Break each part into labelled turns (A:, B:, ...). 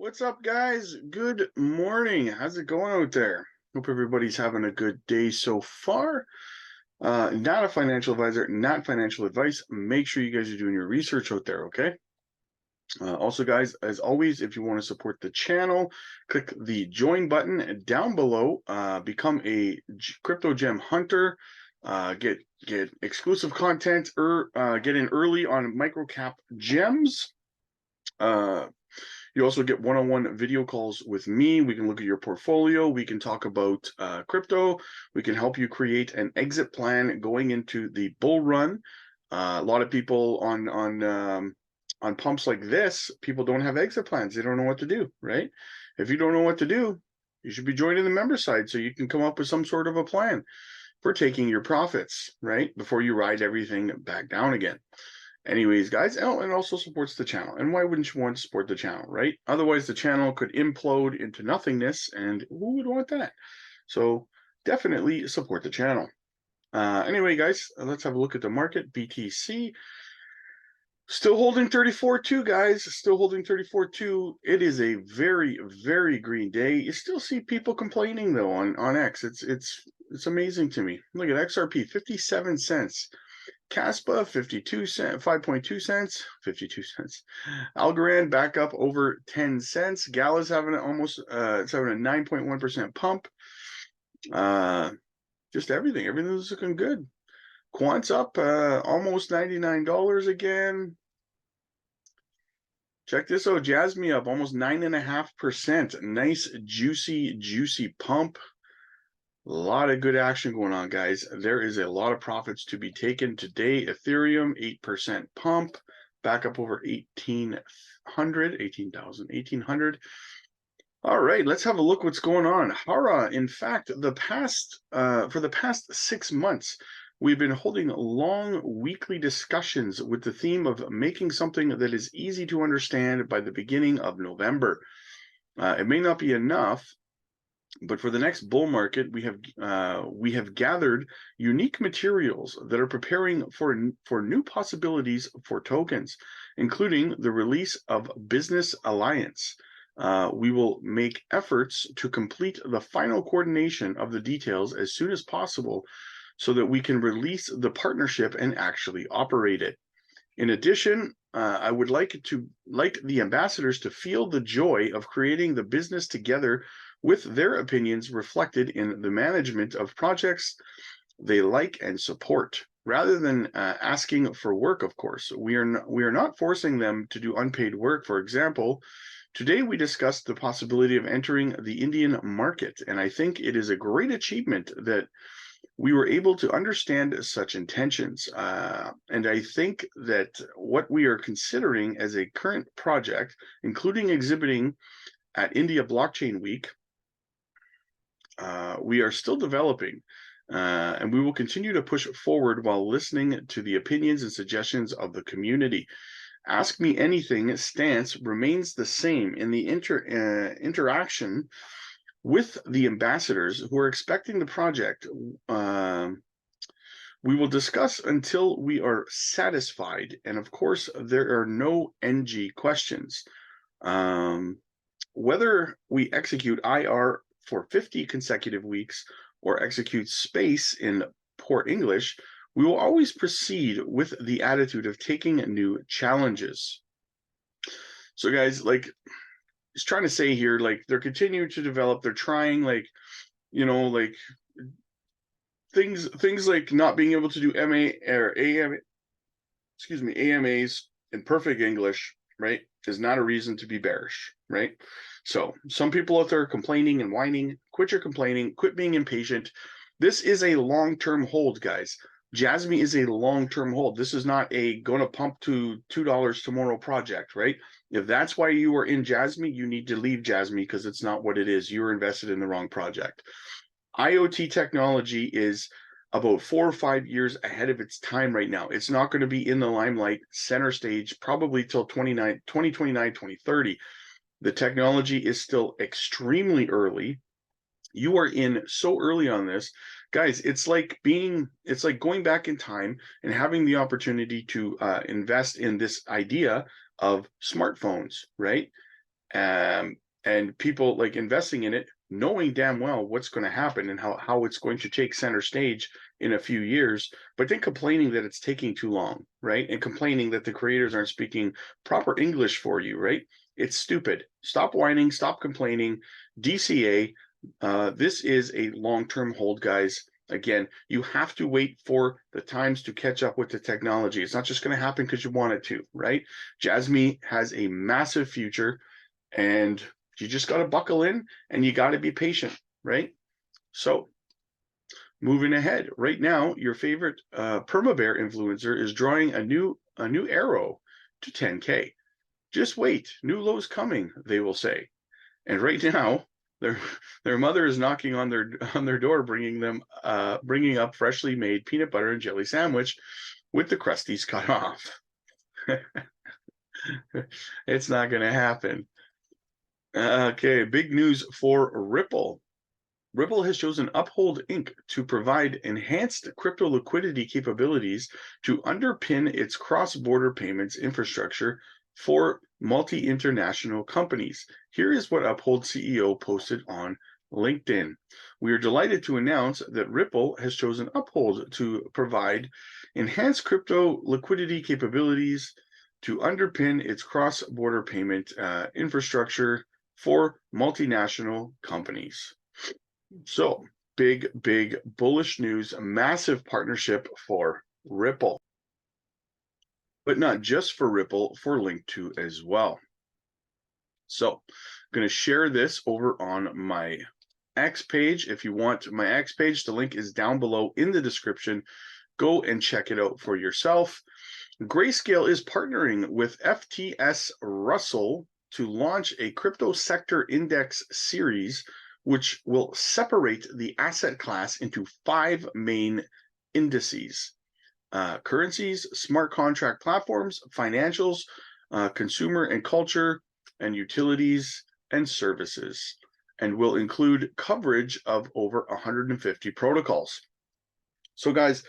A: What's up, guys? Good morning. How's it going out there? Hope everybody's having a good day so far. Not a financial advisor, not financial advice. Make sure you guys are doing your research out there, okay? Also, guys, as always, if you want to support the channel, click the join button down below. Become a crypto gem hunter. Get exclusive content or get in early on microcap gems. You also get one-on-one video calls with me. We can look at your portfolio. We can talk about crypto. We can help you create an exit plan going into the bull run. A lot of people on pumps like this, people don't have exit plans. They don't know what to do, right? If you don't know what to do, you should be joining the member side so you can come up with some sort of a plan for taking your profits, right? Before you ride everything back down again. Anyways, guys, oh, and also supports the channel. And why wouldn't you want to support the channel, right? Otherwise, the channel could implode into nothingness, and who would want that? So definitely support the channel. Anyway, guys, let's have a look at the market. BTC still holding 34.2, guys. Still holding 34.2. It is a very, very green day. You still see people complaining though on X. It's amazing to me. Look at XRP, 57 cents. Caspa, 52 cents, 5.2 cents, 52 cents. Algorand back up over 10 cents. Gala's having almost it's having a 9.1% pump. Just everything. Everything's looking good. Quant's up almost $99 again. Check this out. Jasmy up almost 9.5%. Nice, juicy pump. A lot of good action going on, guys. There is a lot of profits to be taken today. Ethereum, 8% pump, back up over 1,800, 18,000, 1,800. All right, let's have a look what's going on. Hara, in fact, for the past 6 months, we've been holding long weekly discussions with the theme of making something that is easy to understand by the beginning of November. It may not be enough, but for the next bull market, we have gathered unique materials that are preparing for new possibilities for tokens, including the release of Business Alliance. We will make efforts to complete the final coordination of the details as soon as possible so that we can release the partnership and actually operate it. In addition, I would like the ambassadors to feel the joy of creating the business together with their opinions reflected in the management of projects they like and support, rather than asking for work. Of course, we are not forcing them to do unpaid work. For example, today we discussed the possibility of entering the Indian market, and I think it is a great achievement that we were able to understand such intentions. And I think that what we are considering as a current project, including exhibiting at India Blockchain Week, we are still developing, and we will continue to push forward while listening to the opinions and suggestions of the community. Ask Me Anything stance remains the same in the interaction with the ambassadors who are expecting the project. We will discuss until we are satisfied, and of course, there are no NG questions. Whether we execute IR for 50 consecutive weeks or execute space in poor English, we will always proceed with the attitude of taking new challenges. So, guys, like, it's trying to say here, like, they're continuing to develop. They're trying, like, like things like not being able to do AMAs in perfect English, right, is not a reason to be bearish, right? So some people out there are complaining and whining. Quit your complaining. Quit being impatient. This is a long-term hold, guys. Jasmy is a long-term hold. This is not a going to pump to $2 tomorrow project, right? If that's why you are in Jasmy, you need to leave Jasmy because it's not what it is. You're invested in the wrong project. IoT technology is about 4 or 5 years ahead of its time right now. It's not going to be in the limelight, center stage, probably till 2029, 2030. The technology is still extremely early. You are in so early on this. Guys, it's like going back in time and having the opportunity to invest in this idea of smartphones, right? And people like investing in it, knowing damn well what's going to happen and how it's going to take center stage in a few years, but then complaining that it's taking too long, right? And complaining that the creators aren't speaking proper English for you, right? It's stupid. Stop whining, stop complaining. DCA, this is a long-term hold, guys. Again, you have to wait for the times to catch up with the technology. It's not just going to happen because you want it to, right? Jasmy has a massive future, and you just got to buckle in and you got to be patient, right? So moving ahead, right now, your favorite perma-bear influencer is drawing a new arrow to 10K. Just wait, new lows coming, they will say. And right now, their mother is knocking on their door, bringing up freshly made peanut butter and jelly sandwich with the crusties cut off. It's not going to happen. Okay, big news for Ripple. Ripple has chosen Uphold Inc. to provide enhanced crypto liquidity capabilities to underpin its cross-border payments infrastructure for multi-international companies. Here is what Uphold CEO posted on LinkedIn. We are delighted to announce that Ripple has chosen Uphold to provide enhanced crypto liquidity capabilities to underpin its cross-border payment infrastructure for multinational companies. So big bullish news, a massive partnership for Ripple, but not just for Ripple, for Link2 as well. So I'm going to share this over on my X page. If you want my X page, the link is down below in the description. Go and check it out for yourself. Grayscale is partnering with FTS Russell to launch a crypto sector index series, which will separate the asset class into 5 main indices: currencies, smart contract platforms, financials, consumer and culture, and utilities and services, and will include coverage of over 150 protocols. So guys,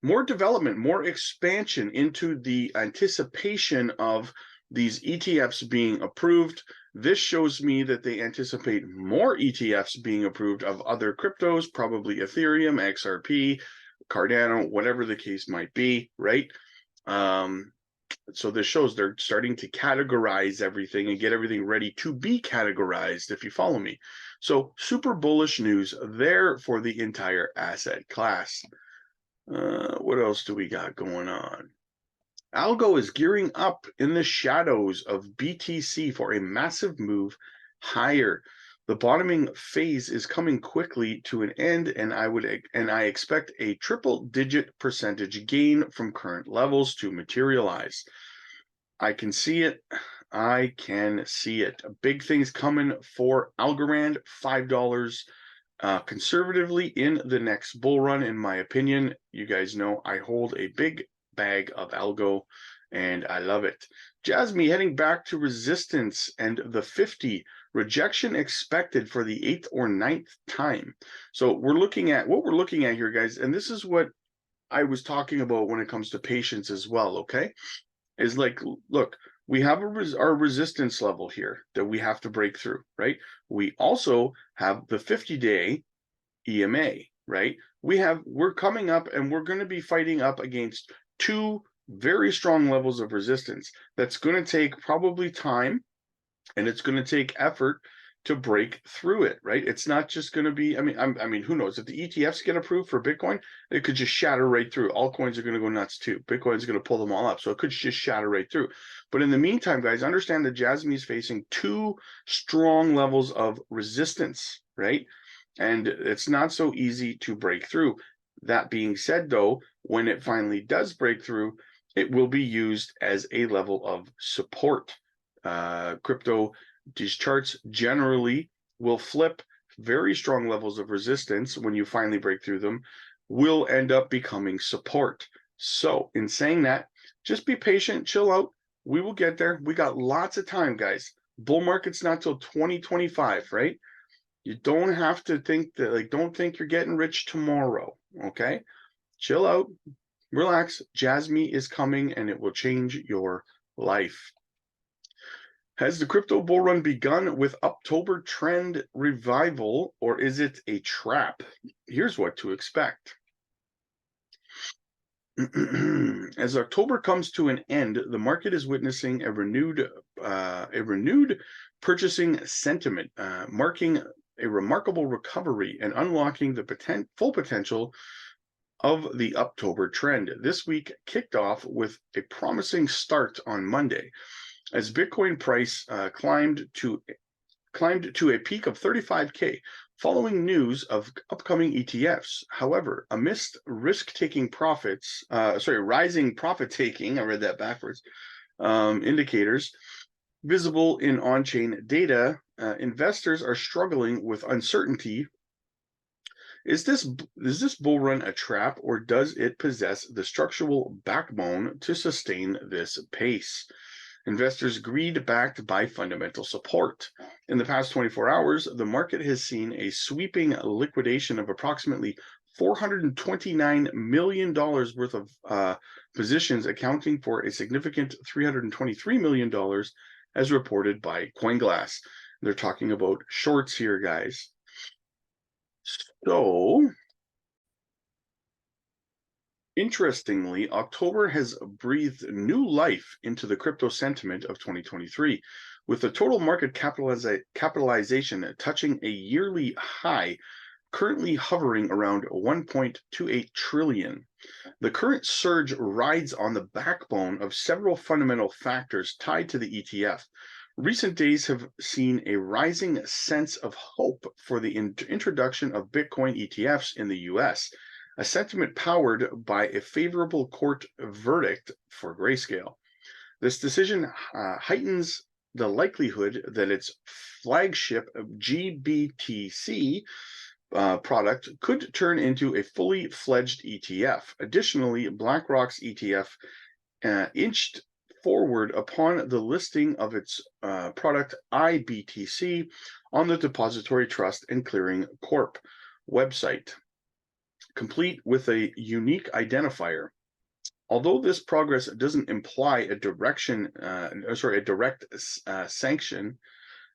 A: more development, more expansion into the anticipation of these ETFs being approved. This shows me that they anticipate more ETFs being approved of other cryptos, probably Ethereum, XRP, Cardano, whatever the case might be, right? So this shows they're starting to categorize everything and get everything ready to be categorized, if you follow me. So super bullish news there for the entire asset class. What else do we got going on? Algo is gearing up in the shadows of BTC for a massive move higher. The bottoming phase is coming quickly to an end, and I expect a triple-digit percentage gain from current levels to materialize. I can see it. I can see it. Big things coming for Algorand, $5. Conservatively in the next bull run, in my opinion. You guys know I hold a big bag of algo and I love it. Jasmy heading back to resistance and the 50. Rejection expected for the 8th or 9th time. So we're looking at what we're looking at here, guys, and this is what I was talking about when it comes to patience as well, okay? Is like, look, we have our resistance level here that we have to break through, right? We also have the 50-day EMA, right? We're coming up and we're going to be fighting up against 2 very strong levels of resistance. That's going to take probably time, and it's going to take effort to break through it, right? It's not just going to be, I mean, who knows? If the ETFs get approved for Bitcoin, it could just shatter right through. All coins are going to go nuts too. Bitcoin is going to pull them all up. So it could just shatter right through. But in the meantime, guys, understand that Jasmy is facing 2 strong levels of resistance, right? And it's not so easy to break through. That being said, though, when it finally does break through, it will be used as a level of support. Crypto, these charts generally will flip. Very strong levels of resistance when you finally break through them will end up becoming support. So in saying that, just be patient, chill out. We will get there. We got lots of time, guys. Bull market's not till 2025, right? You don't have to think that, like, don't think you're getting rich tomorrow, okay? Chill out, relax. Jasmy is coming and it will change your life. Has the crypto bull run begun with Uptober trend revival, or is it a trap? Here's what to expect. As October comes to an end, the market is witnessing a renewed purchasing sentiment, marking a remarkable recovery and unlocking the full potential of the Uptober trend. This week kicked off with a promising start on Monday, as Bitcoin price climbed to a peak of 35K following news of upcoming ETFs. However, amidst rising profit-taking, I read that backwards, indicators visible in on-chain data, investors are struggling with uncertainty. Is this bull run a trap, or does it possess the structural backbone to sustain this pace? Investors greed backed by fundamental support. In the past 24 hours, the market has seen a sweeping liquidation of approximately $429 million worth of positions, accounting for a significant $323 million as reported by CoinGlass. They're talking about shorts here, guys. So, interestingly, October has breathed new life into the crypto sentiment of 2023, with the total market capitalization touching a yearly high, currently hovering around 1.28 trillion. The current surge rides on the backbone of several fundamental factors tied to the ETF. Recent days have seen a rising sense of hope for the introduction of Bitcoin ETFs in the US, a sentiment powered by a favorable court verdict for Grayscale. This decision heightens the likelihood that its flagship GBTC product could turn into a fully fledged ETF. Additionally, BlackRock's ETF inched forward upon the listing of its product IBTC on the Depository Trust and Clearing Corp website, complete with a unique identifier. Although this progress doesn't imply a direct sanction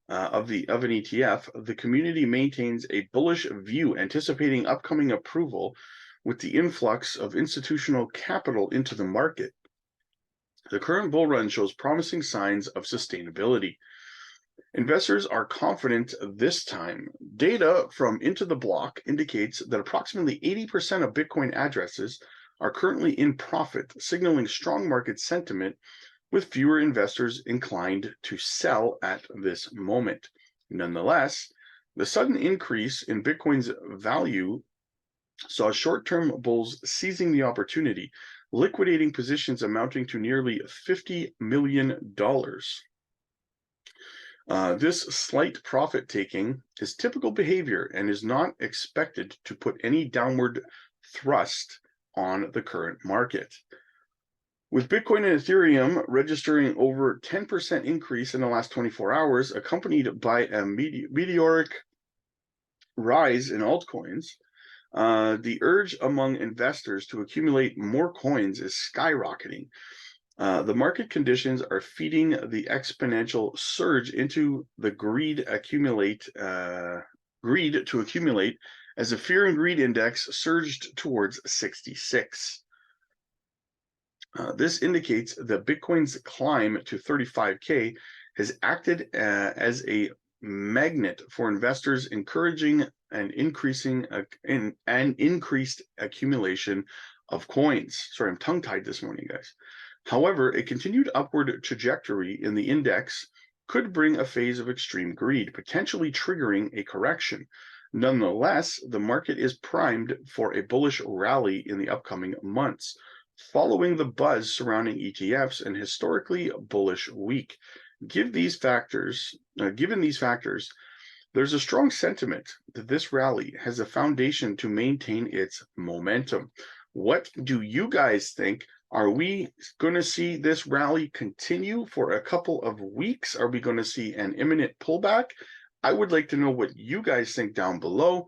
A: of an ETF, the community maintains a bullish view, anticipating upcoming approval with the influx of institutional capital into the market. The current bull run shows promising signs of sustainability. Investors are confident this time. Data from Into the Block indicates that approximately 80% of Bitcoin addresses are currently in profit, signaling strong market sentiment, with fewer investors inclined to sell at this moment. Nonetheless, the sudden increase in Bitcoin's value saw short-term bulls seizing the opportunity, liquidating positions amounting to nearly $50 million. This slight profit-taking is typical behavior and is not expected to put any downward thrust on the current market. With Bitcoin and Ethereum registering over 10% increase in the last 24 hours, accompanied by a meteoric rise in altcoins, the urge among investors to accumulate more coins is skyrocketing. The market conditions are feeding the exponential surge into the greed to accumulate, as the fear and greed index surged towards 66. This indicates that Bitcoin's climb to 35K has acted as a magnet for investors, encouraging an increased accumulation of coins. Sorry, I'm tongue-tied this morning, guys. However, a continued upward trajectory in the index could bring a phase of extreme greed, potentially triggering a correction. Nonetheless, the market is primed for a bullish rally in the upcoming months, following the buzz surrounding ETFs and historically bullish week. Given these factors, there's a strong sentiment that this rally has a foundation to maintain its momentum. What do you guys think? Are we going to see this rally continue for a couple of weeks? Are we going to see an imminent pullback? I would like to know what you guys think down below.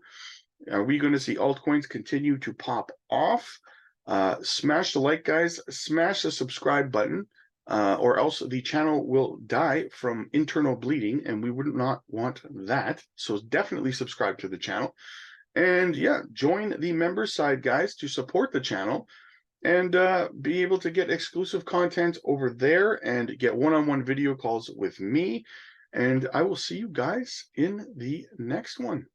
A: Are we going to see altcoins continue to pop off? Smash the like, guys. Smash the subscribe button. or else the channel will die from internal bleeding, and we would not want that. So definitely subscribe to the channel. And yeah, join the members side, guys, to support the channel and be able to get exclusive content over there and get one-on-one video calls with me. And I will see you guys in the next one.